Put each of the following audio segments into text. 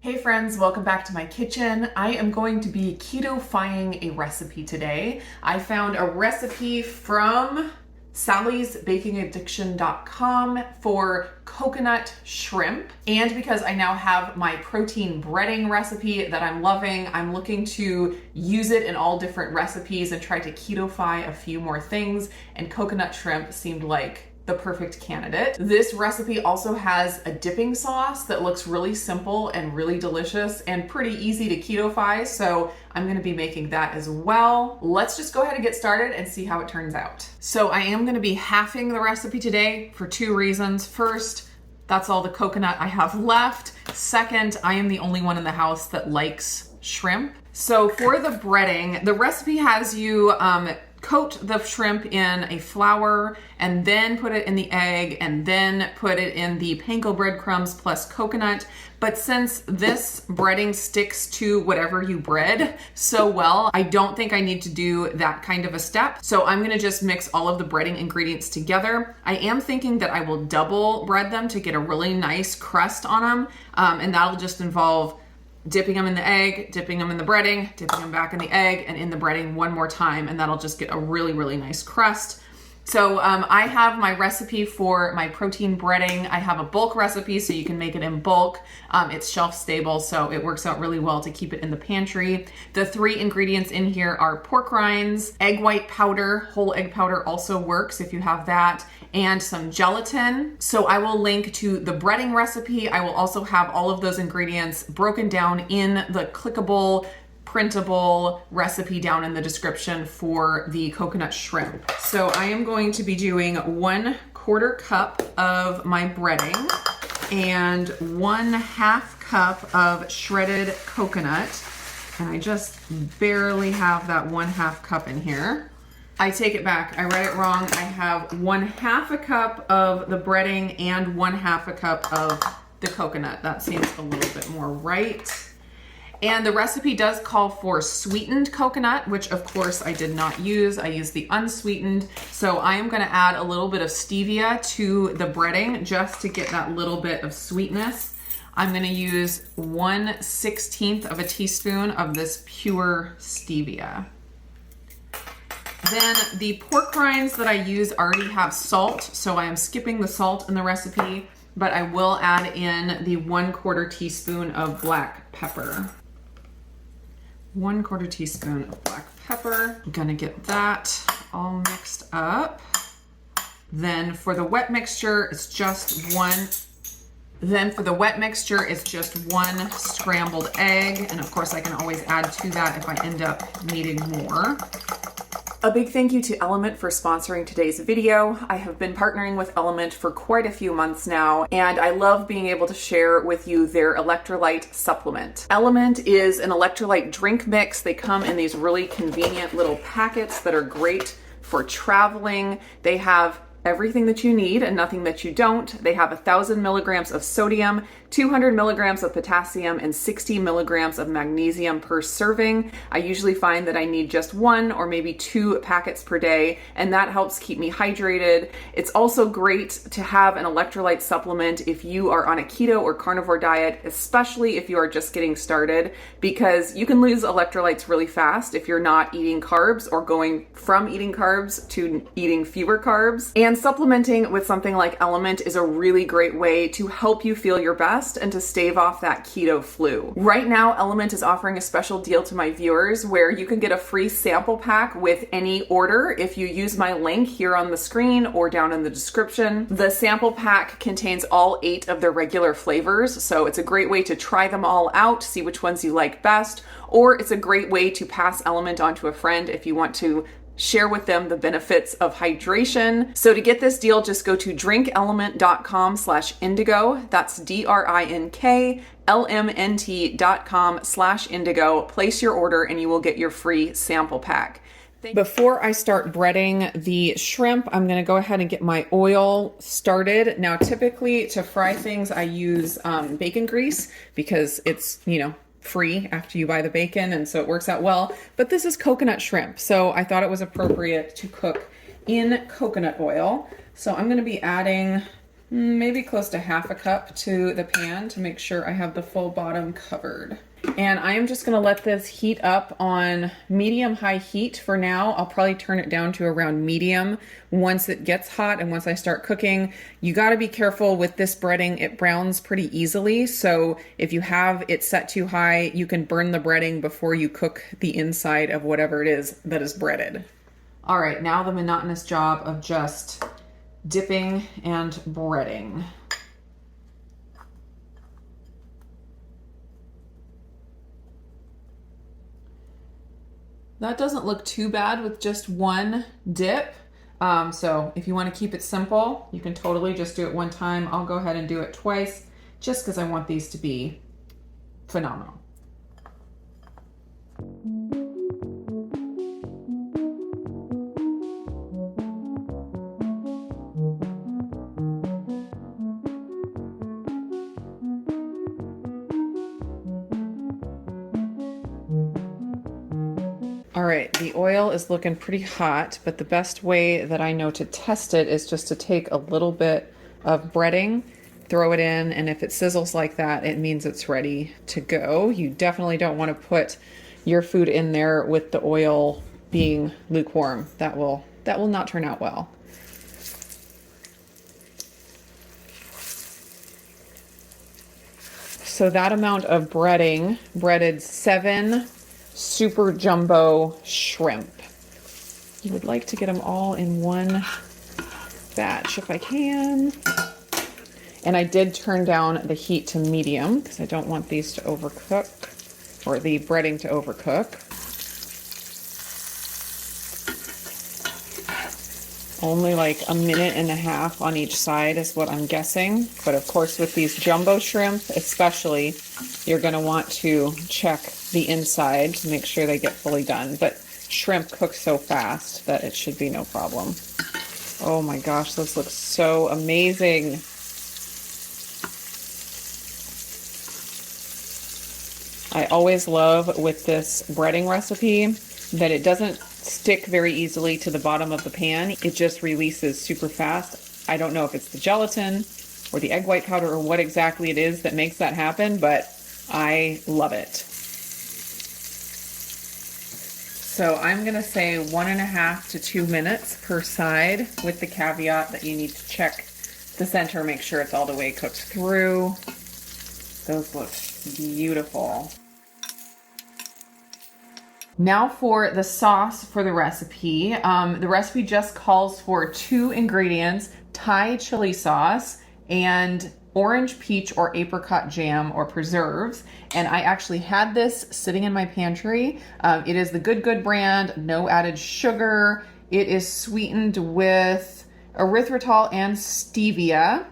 Hey friends, welcome back to my kitchen. I am going to be keto-fying a recipe today. I found a recipe from sallysbakingaddiction.com for coconut shrimp. And because I now have my protein breading recipe that I'm loving, I'm looking to use it in all different recipes and try to keto-fy a few more things. And coconut shrimp seemed like the perfect candidate. This recipe also has a dipping sauce that looks really simple and really delicious and pretty easy to keto-fy, so I'm gonna be making that as well. Let's just go ahead and get started and see how it turns out. So I am gonna be halving the recipe today for two reasons. First, that's all the coconut I have left. Second, I am the only one in the house that likes shrimp. So for the breading, the recipe has you coat the shrimp in a flour and then put it in the egg and then put it in the panko breadcrumbs plus coconut. But since this breading sticks to whatever you bread so well, I don't think I need to do that kind of a step. So I'm gonna just mix all of the breading ingredients together. I am thinking that I will double bread them to get a really nice crust on them. And that'll just involve dipping them in the egg, dipping them in the breading, dipping them back in the egg and in the breading one more time, and that'll just get a really, really nice crust. So I have my recipe for my protein breading. I have a bulk recipe so you can make it in bulk. It's shelf stable, so it works out really well to keep it in the pantry. The three ingredients in here are pork rinds, egg white powder, whole egg powder also works if you have that, and some gelatin. So I will link to the breading recipe. I will also have all of those ingredients broken down in the clickable printable recipe down in the description for the coconut shrimp. So I am going to be doing 1/4 cup of my breading and 1/2 cup of shredded coconut. And I just barely have that 1/2 cup in here. I take it back, I read it wrong. I have 1/2 cup of the breading and 1/2 cup of the coconut. That seems a little bit more right. And the recipe does call for sweetened coconut, which of course I did not use. I used the unsweetened. So I am gonna add a little bit of stevia to the breading just to get that little bit of sweetness. I'm gonna use 1/16 of a teaspoon of this pure stevia. Then the pork rinds that I use already have salt, so I am skipping the salt in the recipe, but I will add in the 1/4 teaspoon of black pepper. 1/4 teaspoon of black pepper. I'm gonna get that all mixed up. Then for the wet mixture, it's just one scrambled egg. And of course I can always add to that if I end up needing more. A big thank you to Element for sponsoring today's video. I have been partnering with Element for quite a few months now, and I love being able to share with you their electrolyte supplement. Element is an electrolyte drink mix. They come in these really convenient little packets that are great for traveling. They have everything that you need and nothing that you don't. They have 1,000 milligrams of sodium, 200 milligrams of potassium, and 60 milligrams of magnesium per serving. I usually find that I need just 1 or maybe 2 packets per day, and that helps keep me hydrated. It's also great to have an electrolyte supplement if you are on a keto or carnivore diet, especially if you are just getting started, because you can lose electrolytes really fast if you're not eating carbs or going from eating carbs to eating fewer carbs. And supplementing with something like Element is a really great way to help you feel your best and to stave off that keto flu. Right now, Element is offering a special deal to my viewers where you can get a free sample pack with any order if you use my link here on the screen or down in the description. The sample pack contains all 8 of their regular flavors, so it's a great way to try them all out, see which ones you like best, or it's a great way to pass Element on to a friend if you want to share with them the benefits of hydration. So to get this deal, just go to drinkelement.com/indigo. That's DRINKLMNT.com/indigo. Place your order and you will get your free sample pack. Before I start breading the shrimp, I'm gonna go ahead and get my oil started. Now, typically to fry things, I use bacon grease because it's, free after you buy the bacon, and so it works out well. But this is coconut shrimp, so I thought it was appropriate to cook in coconut oil. So I'm going to be adding maybe close to half a cup to the pan to make sure I have the full bottom covered. And I am just gonna let this heat up on medium-high heat for now. I'll probably turn it down to around medium once it gets hot and once I start cooking. You gotta be careful with this breading. It browns pretty easily, so if you have it set too high, you can burn the breading before you cook the inside of whatever it is that is breaded. All right, now the monotonous job of just dipping and breading. That doesn't look too bad with just one dip. So if you want to keep it simple, you can totally just do it one time. I'll go ahead and do it twice just because I want these to be phenomenal. All right, the oil is looking pretty hot, but the best way that I know to test it is just to take a little bit of breading, throw it in, and if it sizzles like that, it means it's ready to go. You definitely don't want to put your food in there with the oil being lukewarm. That will not turn out well. So that amount of breading breaded 7 super jumbo shrimp. You would like to get them all in one batch if I can. And I did turn down the heat to medium because I don't want these to overcook or the breading to overcook. Only like a minute and a half on each side is what I'm guessing. But of course with these jumbo shrimp especially, you're going to want to check the inside to make sure they get fully done. But shrimp cook so fast that it should be no problem. Oh my gosh, those look so amazing. I always love with this breading recipe that it doesn't stick very easily to the bottom of the pan. It just releases super fast. I don't know if it's the gelatin or the egg white powder or what exactly it is that makes that happen, but I love it. So I'm gonna say 1.5 to 2 minutes per side with the caveat that you need to check the center, make sure it's all the way cooked through. Those look beautiful. Now for the sauce for the recipe. The recipe just calls for 2 ingredients, Thai chili sauce and orange, peach, or apricot jam or preserves. And I actually had this sitting in my pantry. It is the Good brand, no added sugar. It is sweetened with erythritol and stevia.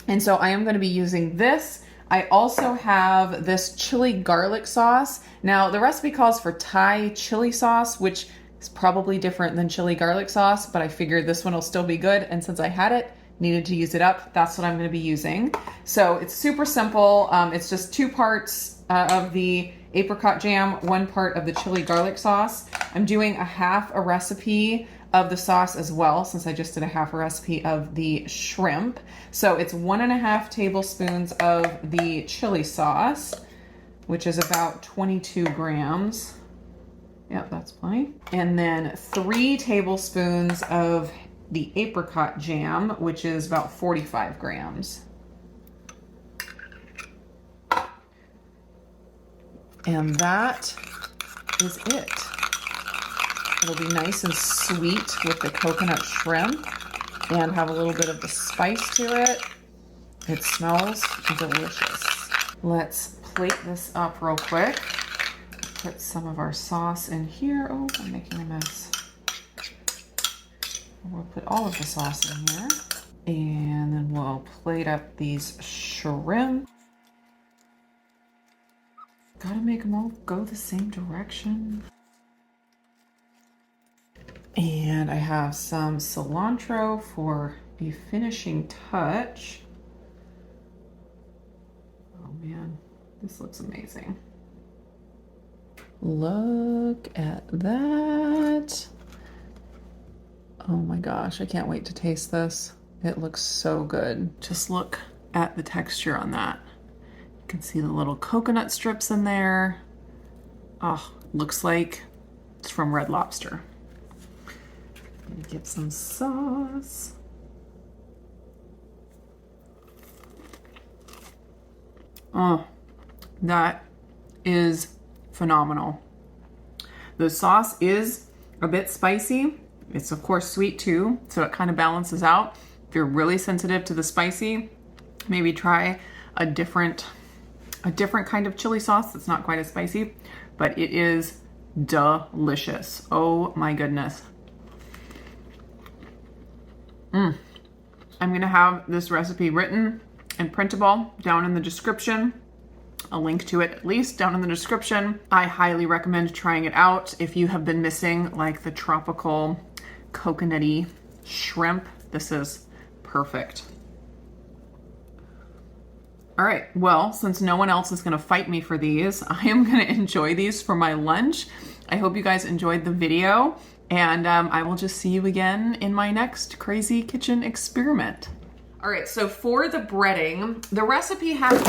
And so I am going to be using this. I also have this chili garlic sauce. Now the recipe calls for Thai chili sauce, which is probably different than chili garlic sauce, but I figured this one will still be good. And since I had it, needed to use it up, that's what I'm going to be using. So it's super simple. It's just 2 parts of the apricot jam, 1 part of the chili garlic sauce. I'm doing a half a recipe of the sauce as well, since I just did a half a recipe of the shrimp. So it's 1.5 tablespoons of the chili sauce, which is about 22 grams. Yep, that's plenty. And then 3 tablespoons of the apricot jam, which is about 45 grams. And that is it. It'll be nice and sweet with the coconut shrimp and have a little bit of the spice to it. It smells delicious. Let's plate this up real quick. Put some of our sauce in here. Oh, I'm making a mess. We'll put all of the sauce in here. And then we'll plate up these shrimp. Gotta make them all go the same direction. And I have some cilantro for the finishing touch. Oh man, this looks amazing. Look at that. Oh my gosh, I can't wait to taste this. It looks so good. Just look at the texture on that. You can see the little coconut strips in there. Oh, looks like it's from Red Lobster. Get some sauce. Oh, that is phenomenal. The sauce is a bit spicy. It's of course sweet too, so it kind of balances out. If you're really sensitive to the spicy, maybe try a different kind of chili sauce that's not quite as spicy, but it is delicious. Oh my goodness. I'm gonna have this recipe written and printable down in the description. A link to it at least down in the description. I highly recommend trying it out if you have been missing like the tropical coconutty shrimp. This is perfect. All right, well, since no one else is gonna fight me for these, I am gonna enjoy these for my lunch. I hope you guys enjoyed the video, and I will just see you again in my next crazy kitchen experiment. All right, so for the breading, the recipe has